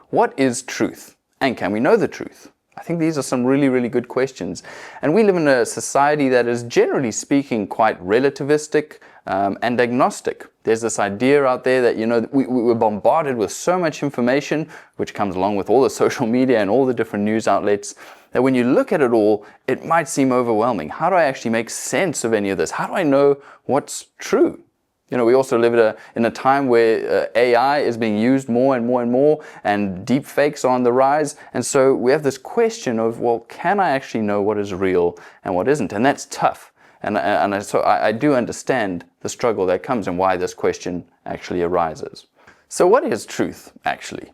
What is truth? And can we know the truth? I think these are some really, really good questions. And we live in a society that is, generally speaking, quite relativistic and agnostic. There's this idea out there that, we're bombarded with so much information, which comes along with all the social media and all the different news outlets, that when you look at it all, it might seem overwhelming. How do I actually make sense of any of this? How do I know what's true? We also live in a time where AI is being used more and more and more, and deep fakes are on the rise. And so we have this question of, well, can I actually know what is real and what isn't? And that's tough. So I do understand the struggle that comes and why this question actually arises. So what is truth, actually?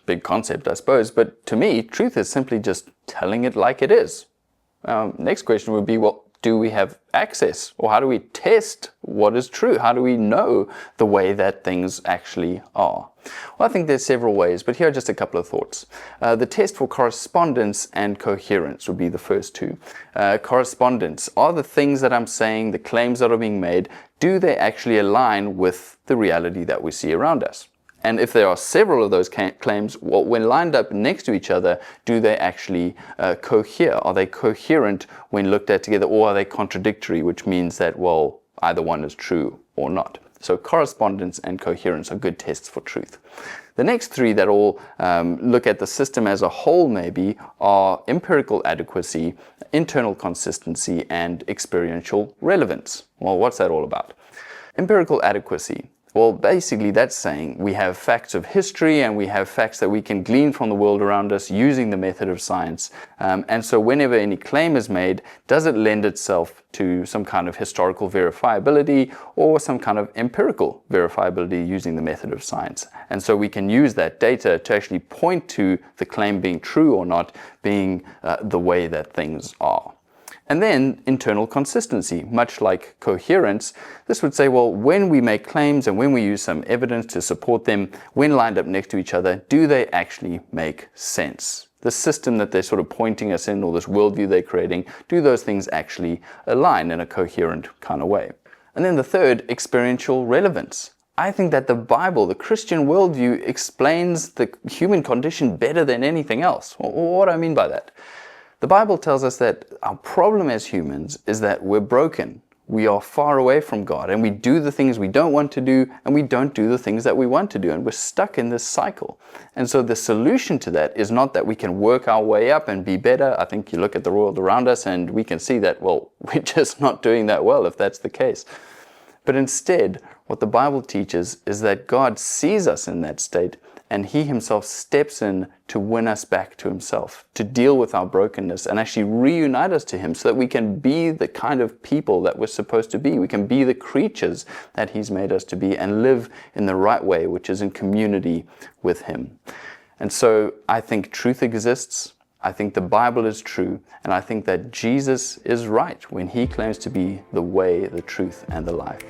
Big concept, I suppose. But to me, truth is simply just telling it like it is. Next question would be, well, do we have access? Or how do we test what is true? How do we know the way that things actually are? Well, I think there's several ways, but here are just a couple of thoughts. The test for correspondence and coherence would be the first two. Correspondence. Are the things that I'm saying, the claims that are being made, do they actually align with the reality that we see around us? And if there are several of those claims, well, when lined up next to each other, do they actually cohere? Are they coherent when looked at together, or are they contradictory, which means that, well, either one is true or not? So correspondence and coherence are good tests for truth. The next three that all look at the system as a whole maybe are empirical adequacy, internal consistency, and experiential relevance. Well, what's that all about? Empirical adequacy. Well, basically that's saying we have facts of history and we have facts that we can glean from the world around us using the method of science. And so whenever any claim is made, does it lend itself to some kind of historical verifiability or some kind of empirical verifiability using the method of science? And so we can use that data to actually point to the claim being true or not being the way that things are. And then internal consistency, much like coherence. This would say, well, when we make claims and when we use some evidence to support them, when lined up next to each other, do they actually make sense? The system that they're sort of pointing us in, or this worldview they're creating, do those things actually align in a coherent kind of way? And then the third, experiential relevance. I think that the Bible, the Christian worldview, explains the human condition better than anything else. What do I mean by that? The Bible tells us that our problem as humans is that we're broken. We are far away from God, and we do the things we don't want to do, and we don't do the things that we want to do, and we're stuck in this cycle. And so the solution to that is not that we can work our way up and be better. I think you look at the world around us and we can see that, well, we're just not doing that well if that's the case. But instead, what the Bible teaches is that God sees us in that state, and He Himself steps in to win us back to Himself, to deal with our brokenness and actually reunite us to Him so that we can be the kind of people that we're supposed to be. We can be the creatures that He's made us to be and live in the right way, which is in community with Him. And so I think truth exists. I think the Bible is true. And I think that Jesus is right when He claims to be the way, the truth, and the life.